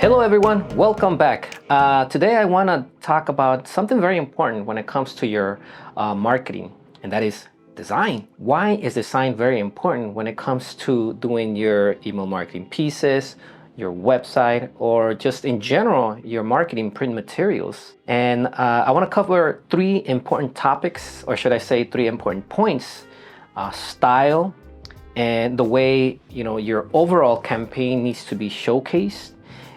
Hello everyone, welcome back. Today I want to talk about something very important when it comes to your marketing, and that is design. Why is design very important when it comes to doing your email marketing pieces, your website, or just in general, your marketing print materials? And I want to cover three important topics, or should I say three important points: style, and the way your overall campaign needs to be showcased,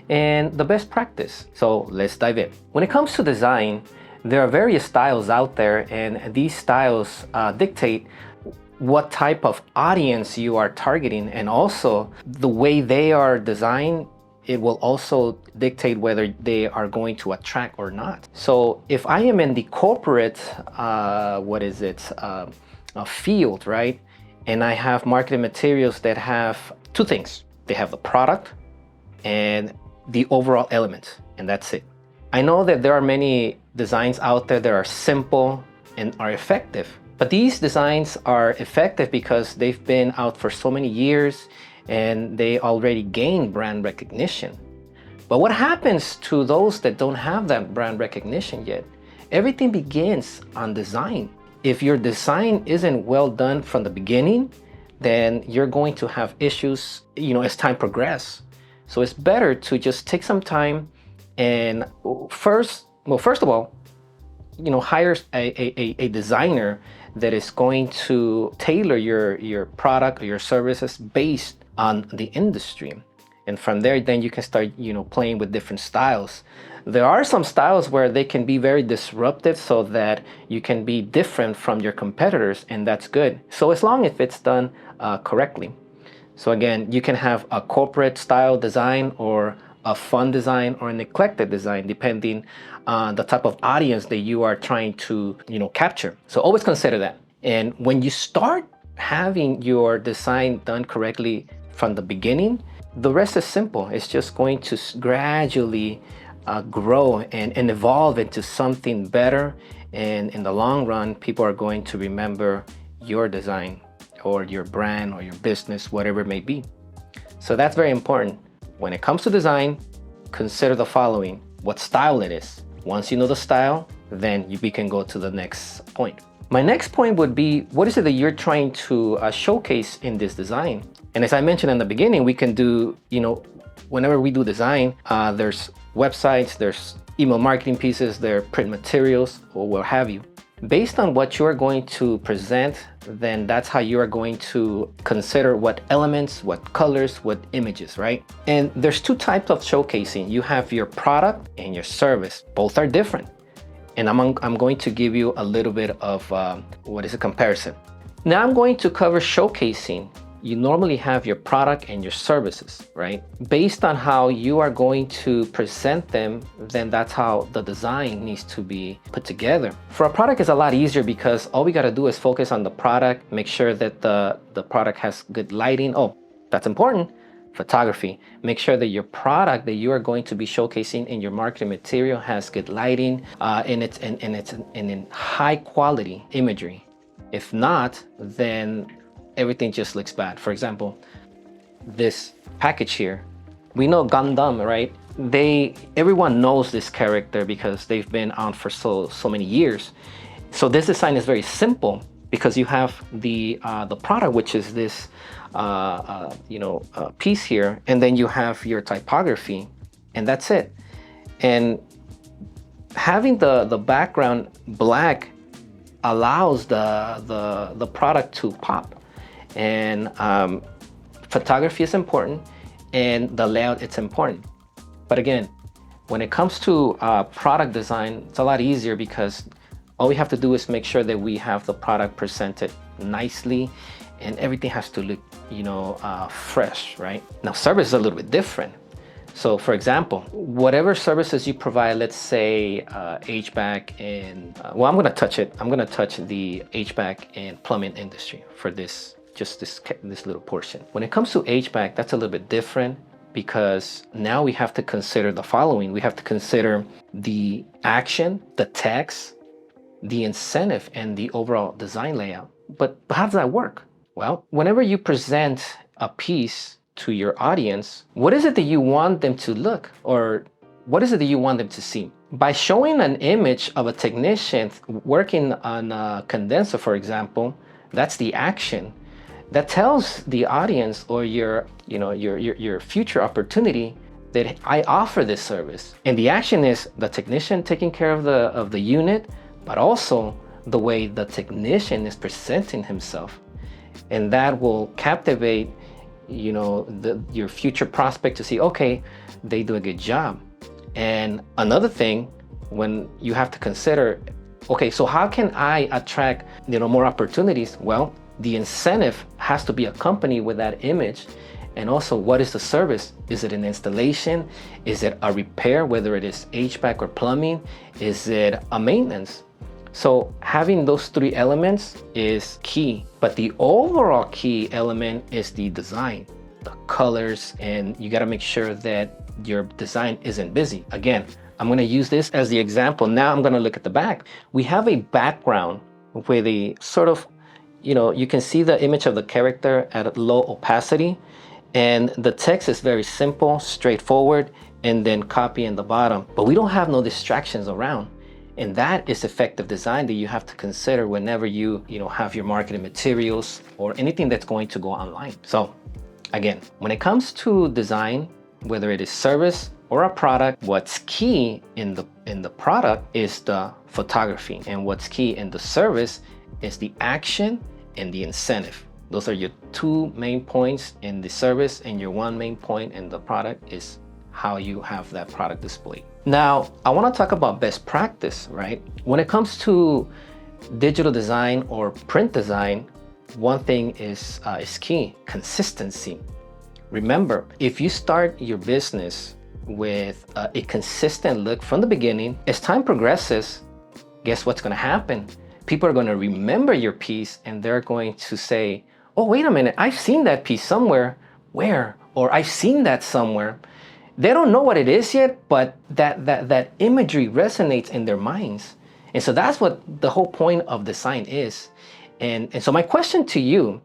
and the best practice. So let's dive in. When it comes to design, there are various styles out there, and these styles dictate what type of audience you are targeting, and also the way they are designed, it will also dictate whether they are going to attract or not. So if I am in the corporate field, right, and I have marketing materials that have two things: they have the product and the overall element, and that's it. I know that there are many designs out there that are simple and are effective, but these designs are effective because they've been out for so many years and they already gain brand recognition. But what happens to those that don't have that brand recognition yet? Everything begins on design. If your design isn't well done from the beginning, then you're going to have issues, as time progresses. So it's better to just take some time and first of all, hire a designer that is going to tailor your product or your services based on the industry. And from there, then you can start, playing with different styles. There are some styles where they can be very disruptive so that you can be different from your competitors, and that's good. So as long as it's done correctly. So again, you can have a corporate style design or a fun design or an eclectic design, depending on the type of audience that you are trying to, capture. So always consider that. And when you start having your design done correctly from the beginning, the rest is simple. It's just going to gradually grow and evolve into something better. And in the long run, people are going to remember your design or your brand or your business, whatever it may be. So that's very important. When it comes to design, consider the following: what style it is. Once you know the style, then we can go to the next point. My next point would be, what is it that you're trying to showcase in this design? And as I mentioned in the beginning, we can do, whenever we do design, there's websites, there's email marketing pieces, there are print materials, or what have you. Based on what you're going to present, then that's how you are going to consider what elements, what colors, what images, right? And there's two types of showcasing. You have your product and your service. Both are different. And I'm going to give you a little bit of a comparison. Now I'm going to cover showcasing. You normally have your product and your services, right? Based on how you are going to present them, then that's how the design needs to be put together. For a product, it's a lot easier because all we got to do is focus on the product, make sure that the product has good lighting. Oh, that's important. Photography. Make sure that your product that you are going to be showcasing in your marketing material has good lighting, and it's in high quality imagery. If not, then everything just looks bad. For example, this package here, we know Gundam, right? Everyone knows this character because they've been on for so many years. So this design is very simple because you have the product, which is this piece here, and then you have your typography, and that's it. And having the background black allows the product to pop. And photography is important, and the layout, it's important. But again, when it comes to product design, it's a lot easier because all we have to do is make sure that we have the product presented nicely, and everything has to look, fresh, right? Now, service is a little bit different. So for example, whatever services you provide, let's say HVAC and, I'm gonna touch the HVAC and plumbing industry for this little portion. When it comes to HVAC, that's a little bit different because now we have to consider the following. We have to consider the action, the text, the incentive, and the overall design layout. But how does that work? Well, whenever you present a piece to your audience, what is it that you want them to look, or what is it that you want them to see? By showing an image of a technician working on a condenser, for example, that's the action. That tells the audience or your future opportunity that I offer this service. And the action is the technician taking care of the unit, but also the way the technician is presenting himself. And that will captivate your future prospect to see, okay, they do a good job. And another thing, when you have to consider, okay, so how can I attract more opportunities? Well, the incentive has to be accompanied with that image. And also, what is the service? Is it an installation? Is it a repair, whether it is HVAC or plumbing? Is it a maintenance? So having those three elements is key, but the overall key element is the design, the colors, and you gotta make sure that your design isn't busy. Again, I'm gonna use this as the example. Now I'm gonna look at the back. We have a background with a sort of, you can see the image of the character at a low opacity, and the text is very simple, straightforward, and then copy in the bottom. But we don't have no distractions around. And that is effective design that you have to consider whenever you have your marketing materials or anything that's going to go online. So again, when it comes to design, whether it is service or a product, what's key in the product is the photography, and what's key in the service is the action and the incentive. Those are your two main points in the service, and your one main point in the product is how you have that product displayed. Now, I want to talk about best practice, right? When it comes to digital design or print design, one thing is key: consistency. Remember, if you start your business with a consistent look from the beginning, as time progresses, guess what's going to happen? People are going to remember your piece, and they're going to say, oh, wait a minute, I've seen that piece somewhere. Where? Or I've seen that somewhere. They don't know what it is yet, but that imagery resonates in their minds. And so that's what the whole point of design is. And so my question to you,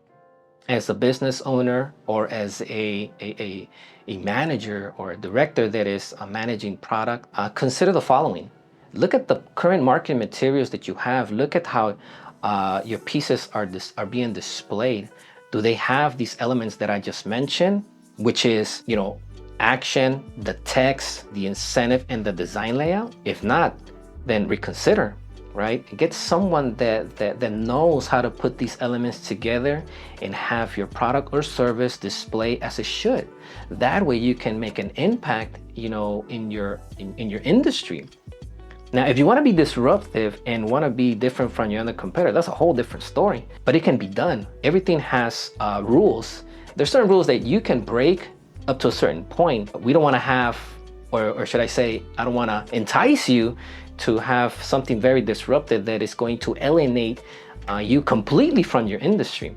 as a business owner or as a manager or a director that is managing product, consider the following. Look at the current marketing materials that you have. Look at how your pieces are being displayed. Do they have these elements that I just mentioned, which is, action, the text, the incentive, and the design layout? If not, then reconsider, right? Get someone that knows how to put these elements together and have your product or service display as it should. That way you can make an impact, in your industry. Now, if you want to be disruptive and want to be different from your other competitor, that's a whole different story, but it can be done. Everything has rules. There's certain rules that you can break up to a certain point. We don't want to have, or should I say, I don't want to entice you to have something very disruptive that is going to alienate you completely from your industry,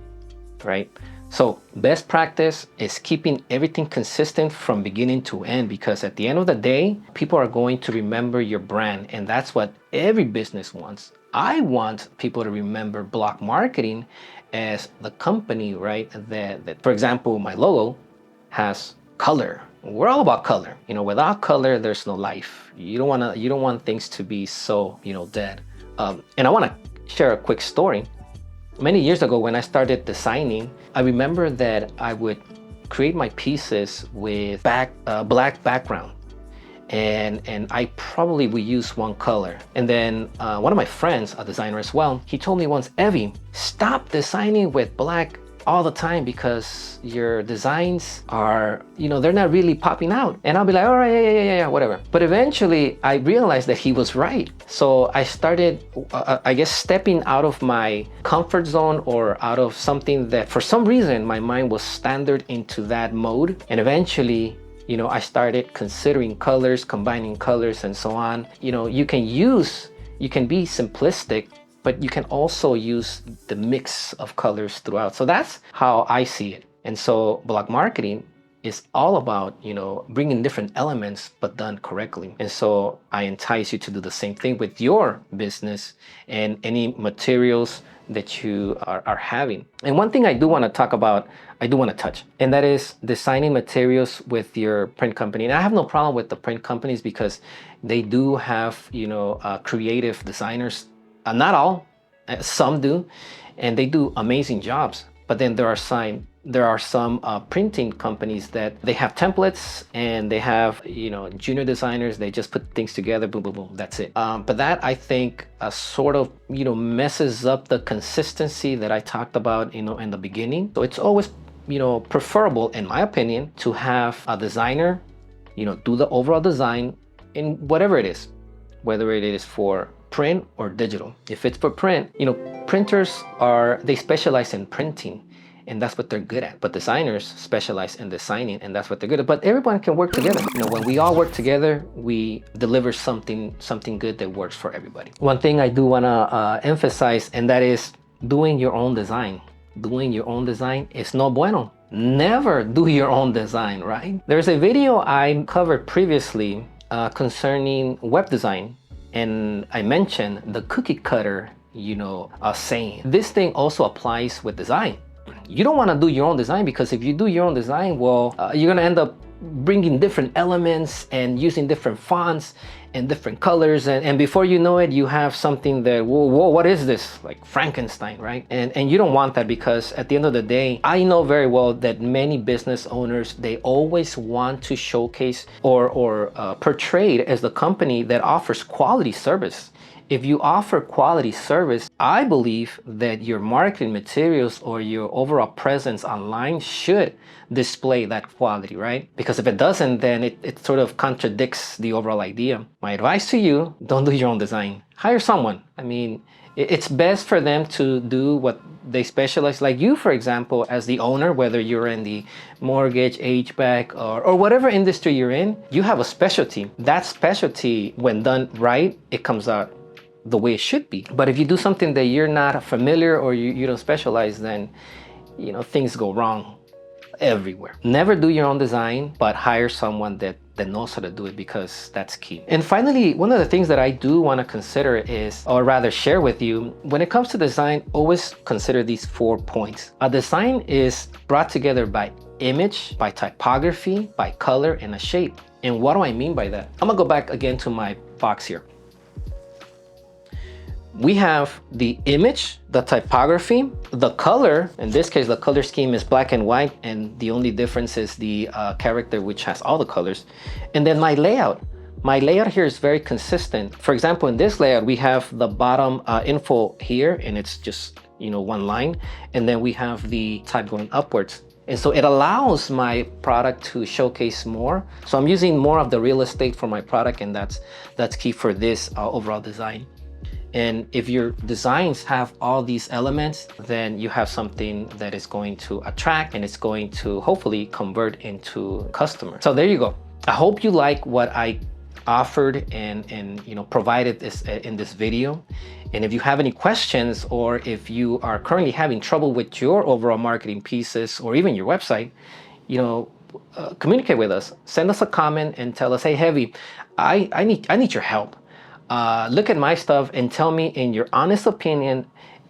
right? So best practice is keeping everything consistent from beginning to end, because at the end of the day, people are going to remember your brand, and that's what every business wants. I want people to remember Block Marketing as the company, right? That for example, my logo has color. We're all about color. Without color, there's no life. You don't want things to be so, dead. And I want to share a quick story. Many years ago, when I started designing, I remember that I would create my pieces with black background. And I probably would use one color. And then one of my friends, a designer as well, he told me once, Evie, stop designing with black all the time, because your designs are, they're not really popping out. And I'll be like, all right, yeah, whatever. But eventually I realized that he was right. So I started, stepping out of my comfort zone, or out of something that for some reason my mind was standard into that mode. And eventually, I started considering colors, combining colors, and so on. You can be simplistic, but you can also use the mix of colors throughout. So that's how I see it. And so Block Marketing is all about, bringing different elements but done correctly. And so I entice you to do the same thing with your business and any materials that you are having. And one thing I do want to talk about, I do want to touch, and that is designing materials with your print company. And I have no problem with the print companies because they do have, creative designers. Not all, some do, and they do amazing jobs. But then there are some printing companies that they have templates and they have junior designers. They just put things together, boom, boom, boom, that's it. But that, I think, sort of messes up the consistency that I talked about in the beginning. So it's always preferable, in my opinion, to have a designer do the overall design in whatever it is, whether it is for print or digital. If it's for print, printers they specialize in printing, and that's what they're good at. But designers specialize in designing, and that's what they're good at. But everyone can work together. When we all work together, we deliver something good that works for everybody. One thing I do want to emphasize, and that is doing your own design. Doing your own design is no bueno. Never do your own design, right? There's a video I covered previously concerning web design, and I mentioned the cookie cutter, saying. This thing also applies with design. You don't want to do your own design, because if you do your own design, well, you're going to end up bringing different elements and using different fonts and different colors, and before you know it, you have something that, whoa, what is this? Like Frankenstein, right? And you don't want that, because at the end of the day, I know very well that many business owners, they always want to showcase or portrayed as the company that offers quality service. If you offer quality service, I believe that your marketing materials or your overall presence online should display that quality, right? Because if it doesn't, then it sort of contradicts the overall idea. My advice to you, don't do your own design. Hire someone. I mean, it's best for them to do what they specialize. Like you, for example, as the owner, whether you're in the mortgage, HVAC, or whatever industry you're in, you have a specialty. That specialty, when done right, it comes out the way it should be. But if you do something that you're not familiar or you don't specialize, then things go wrong everywhere. Never do your own design, but hire someone that knows how to do it, because that's key. And finally, one of the things that I do want to consider is, or rather share with you, when it comes to design, always consider these 4 points. A design is brought together by image, by typography, by color, and a shape. And what do I mean by that? I'm gonna go back again to my box here. We have the image, the typography, the color. In this case, the color scheme is black and white, and the only difference is the character, which has all the colors. And then my layout. My layout here is very consistent. For example, in this layout, we have the bottom info here, and it's just one line. And then we have the type going upwards. And so it allows my product to showcase more. So I'm using more of the real estate for my product, and that's key for this overall design. And if your designs have all these elements, then you have something that is going to attract, and it's going to hopefully convert into customers. So there you go. I hope you like what I offered and provided in this video. And if you have any questions, or if you are currently having trouble with your overall marketing pieces or even your website, communicate with us. Send us a comment and tell us, hey, Heavy, I need your help. Look at my stuff and tell me, in your honest opinion,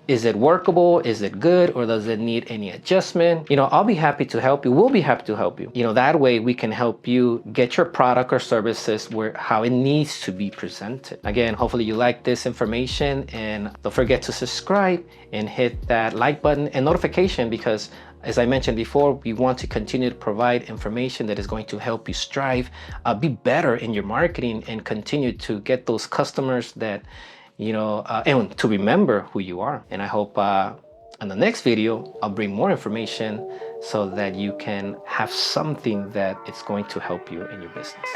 is it workable? Is it good? Or does it need any adjustment? I'll be happy to help you. We'll be happy to help you. That way we can help you get your product or services how it needs to be presented. Again, hopefully you like this information, and don't forget to subscribe and hit that like button and notification, because as I mentioned before, we want to continue to provide information that is going to help you strive, be better in your marketing, and continue to get those customers that, and to remember who you are. And I hope in the next video, I'll bring more information so that you can have something that is going to help you in your business.